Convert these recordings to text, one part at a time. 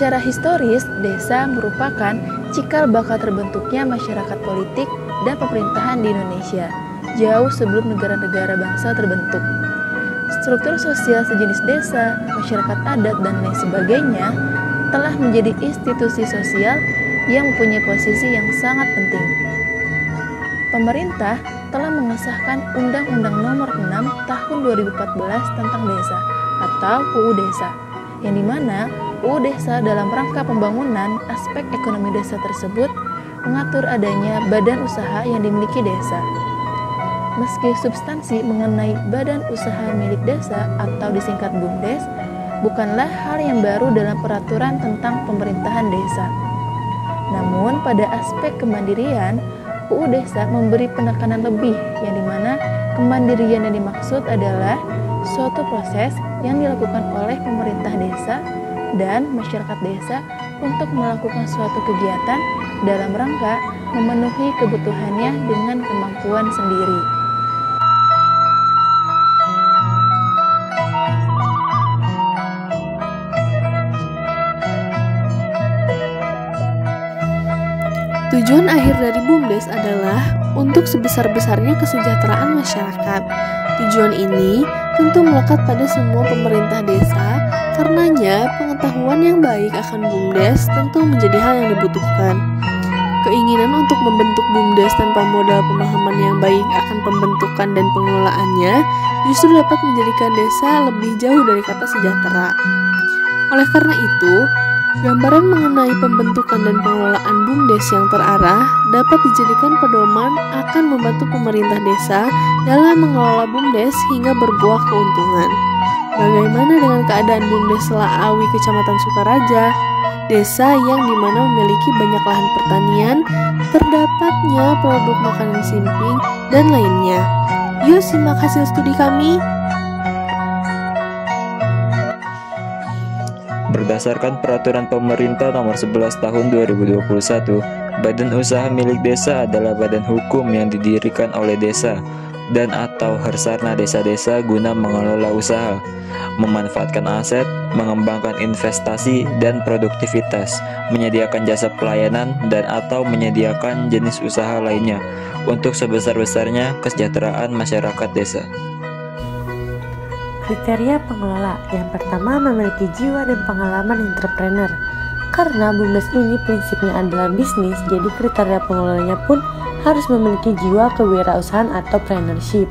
Secara historis, desa merupakan cikal bakal terbentuknya masyarakat politik dan pemerintahan di Indonesia, jauh sebelum negara-negara bangsa terbentuk. Struktur sosial sejenis desa, masyarakat adat, dan lain sebagainya telah menjadi institusi sosial yang mempunyai posisi yang sangat penting. Pemerintah telah mengesahkan Undang-Undang Nomor 6 Tahun 2014 tentang Desa atau UU Desa, yang dimana UU Desa dalam rangka pembangunan aspek ekonomi desa tersebut mengatur adanya badan usaha yang dimiliki desa. Meski substansi mengenai badan usaha milik desa atau disingkat BUMDes bukanlah hal yang baru dalam peraturan tentang pemerintahan desa. Namun pada aspek kemandirian, UU Desa memberi penekanan lebih yang dimana kemandirian yang dimaksud adalah suatu proses yang dilakukan oleh pemerintah desa dan masyarakat desa untuk melakukan suatu kegiatan dalam rangka memenuhi kebutuhannya dengan kemampuan sendiri. Tujuan akhir dari BUMDes adalah untuk sebesar-besarnya kesejahteraan masyarakat. Tujuan ini tentu melekat pada semua pemerintah desa, karenanya pengetahuan yang baik akan BUMDes tentu menjadi hal yang dibutuhkan. Keinginan untuk membentuk BUMDes tanpa modal pemahaman yang baik akan pembentukan dan pengelolaannya justru dapat menjadikan desa lebih jauh dari kata sejahtera. Oleh karena itu, gambaran mengenai pembentukan dan pengelolaan BUMDes yang terarah dapat dijadikan pedoman akan membantu pemerintah desa dalam mengelola BUMDes hingga berbuah keuntungan. Bagaimana dengan keadaan BUMDes Selaawi Kecamatan Sukaraja, desa yang dimana memiliki banyak lahan pertanian, terdapatnya produk makanan simping, dan lainnya? Yuk simak hasil studi kami. Berdasarkan Peraturan Pemerintah Nomor 11 Tahun 2021, Badan Usaha Milik Desa adalah badan hukum yang didirikan oleh desa dan atau Harsarna desa-desa guna mengelola usaha, memanfaatkan aset, mengembangkan investasi dan produktivitas, menyediakan jasa pelayanan dan atau menyediakan jenis usaha lainnya untuk sebesar-besarnya kesejahteraan masyarakat desa. Kriteria pengelola yang pertama memiliki jiwa dan pengalaman entrepreneur. Karena BUMDes ini prinsipnya adalah bisnis, jadi kriteria pengelolanya pun harus memiliki jiwa kewirausahaan atau entrepreneurship.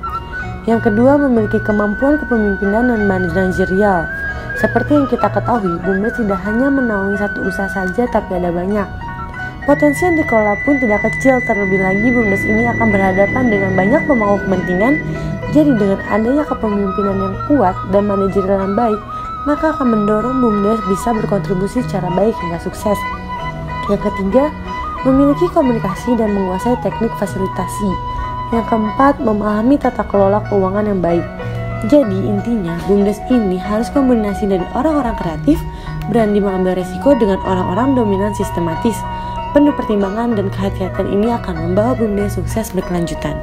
Yang kedua, memiliki kemampuan kepemimpinan dan manajerial. Seperti yang kita ketahui, BUMDes tidak hanya menaungi satu usaha saja, tapi ada banyak. Potensi yang dikelola pun tidak kecil, terlebih lagi BUMDes ini akan berhadapan dengan banyak pemangku kepentingan. Jadi dengan adanya kepemimpinan yang kuat dan manajerial yang baik, maka akan mendorong BUMDes bisa berkontribusi secara baik hingga sukses. Yang ketiga, memiliki komunikasi dan menguasai teknik fasilitasi. Yang keempat, memahami tata kelola keuangan yang baik. Jadi intinya, BUMDes ini harus kombinasi dari orang-orang kreatif, berani mengambil resiko dengan orang-orang dominan sistematis. Penuh pertimbangan dan kehati-hatian ini akan membawa BUMDes sukses berkelanjutan.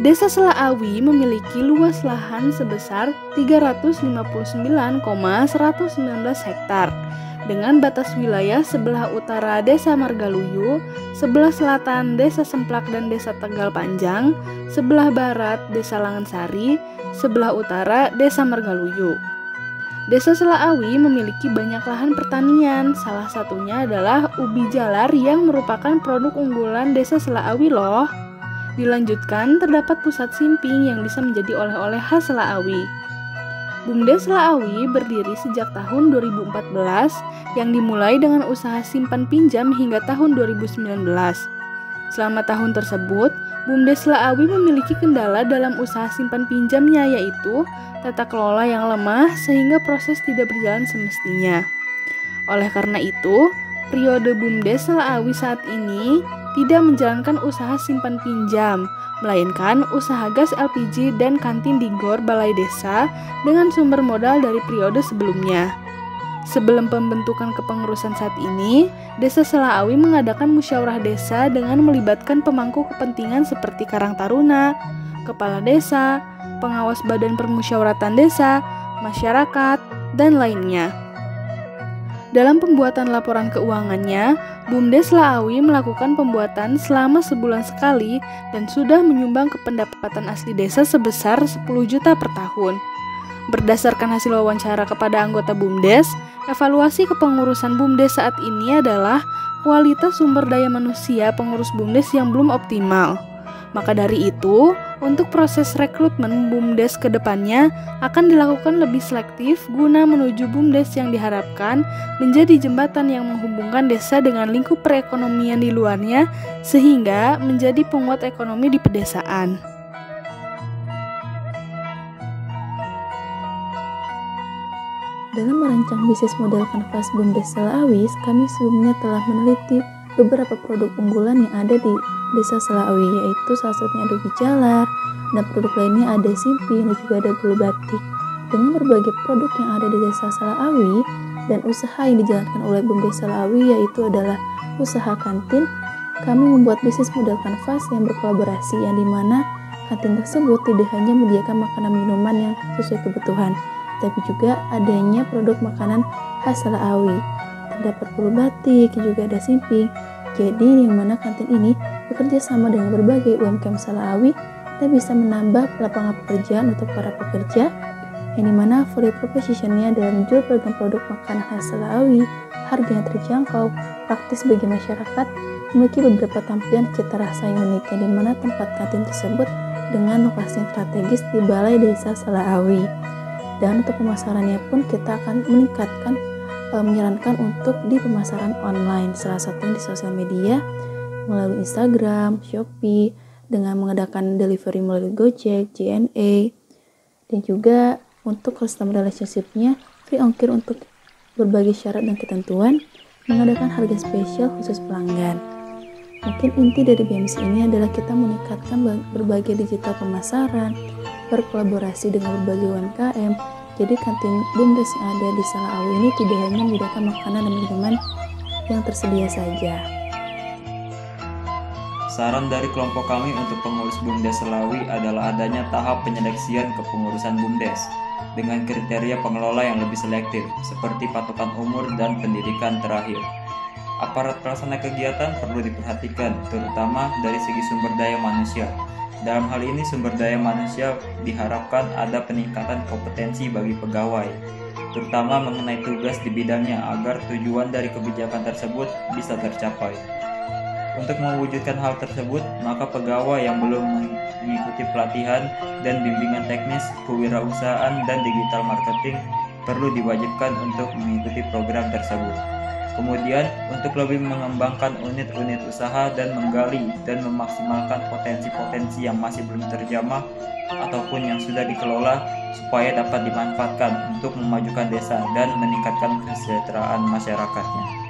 Desa Selaawi memiliki luas lahan sebesar 359,119 hektar dengan batas wilayah sebelah utara Desa Margaluyu, sebelah selatan Desa Semplak dan Desa Tegal Panjang, sebelah barat Desa Langansari, sebelah utara Desa Margaluyu. Desa Selaawi memiliki banyak lahan pertanian, salah satunya adalah ubi jalar yang merupakan produk unggulan Desa Selaawi loh. Dilanjutkan, terdapat pusat simping yang bisa menjadi oleh-oleh khas Selaawi. BUMDes Laawi berdiri sejak tahun 2014 yang dimulai dengan usaha simpan pinjam hingga tahun 2019. Selama tahun tersebut, BUMDes Laawi memiliki kendala dalam usaha simpan pinjamnya, yaitu tata kelola yang lemah sehingga proses tidak berjalan semestinya. Oleh karena itu, periode BUMDes Laawi saat ini tidak menjalankan usaha simpan pinjam, melainkan usaha gas LPG dan kantin di GOR Balai Desa dengan sumber modal dari periode sebelumnya. Sebelum pembentukan kepengurusan saat ini, Desa Selaawi mengadakan musyawarah desa dengan melibatkan pemangku kepentingan seperti Karang Taruna, kepala desa, pengawas badan permusyawaratan desa, masyarakat, dan lainnya. Dalam pembuatan laporan keuangannya, BUMDes Laawi melakukan pembuatan selama sebulan sekali dan sudah menyumbang ke pendapatan asli desa sebesar 10 juta per tahun. Berdasarkan hasil wawancara kepada anggota BUMDes, evaluasi kepengurusan BUMDes saat ini adalah kualitas sumber daya manusia pengurus BUMDes yang belum optimal. Maka dari itu, untuk proses rekrutmen BUMDes ke depannya akan dilakukan lebih selektif guna menuju BUMDes yang diharapkan menjadi jembatan yang menghubungkan desa dengan lingkup perekonomian di luarnya sehingga menjadi penguat ekonomi di pedesaan. Dalam merancang bisnis model kanvas BUMDes Selaawi, kami sebelumnya telah meneliti beberapa produk unggulan yang ada di Desa Selaawi, yaitu salah satunya ada ubi jalar, dan produk lainnya ada simping, dan juga ada gulu batik. Dengan berbagai produk yang ada di Desa Selaawi dan usaha yang dijalankan oleh BUMDes Selaawi, yaitu adalah usaha kantin, kami membuat bisnis model kanvas yang berkolaborasi, yang dimana kantin tersebut tidak hanya menyediakan makanan minuman yang sesuai kebutuhan, tapi juga adanya produk makanan khas Selaawi. Terdapat gulu batik, juga ada simping. Jadi yang mana kantin ini bekerja sama dengan berbagai UMKM Selaawi dan bisa menambah lapangan pekerjaan untuk para pekerja, yang dimana value proposition-nya dalam menjual beragam produk makanan khas Selaawi, harganya terjangkau, praktis bagi masyarakat, memiliki beberapa tampilan cita rasa yang unik, yang dimana tempat kantin tersebut dengan lokasi yang strategis di Balai Desa Selaawi. Dan untuk pemasarannya pun kita akan menyarankan untuk di pemasaran online, salah satunya di sosial media melalui Instagram, Shopee, dengan mengadakan delivery melalui Gojek, JNE, dan juga untuk customer relationship-nya free ongkir untuk berbagai syarat dan ketentuan, mengadakan harga spesial khusus pelanggan. Mungkin inti dari BMC ini adalah kita meningkatkan berbagai digital pemasaran, berkolaborasi dengan berbagai UMKM. Jadi kantin BUMDes yang ada di Selaawi ini tidak hanya menyediakan makanan dan minuman yang tersedia saja. Saran dari kelompok kami untuk pengurus BUMDes Selaawi adalah adanya tahap penyeleksian kepengurusan BUMDes dengan kriteria pengelola yang lebih selektif, seperti patokan umur dan pendidikan terakhir. Aparat pelaksana kegiatan perlu diperhatikan, terutama dari segi sumber daya manusia. Dalam hal ini sumber daya manusia diharapkan ada peningkatan kompetensi bagi pegawai, terutama mengenai tugas di bidangnya agar tujuan dari kebijakan tersebut bisa tercapai. Untuk mewujudkan hal tersebut, maka pegawai yang belum mengikuti pelatihan dan bimbingan teknis, kewirausahaan, dan digital marketing perlu diwajibkan untuk mengikuti program tersebut. Kemudian, untuk lebih mengembangkan unit-unit usaha dan menggali dan memaksimalkan potensi-potensi yang masih belum terjamah ataupun yang sudah dikelola supaya dapat dimanfaatkan untuk memajukan desa dan meningkatkan kesejahteraan masyarakatnya.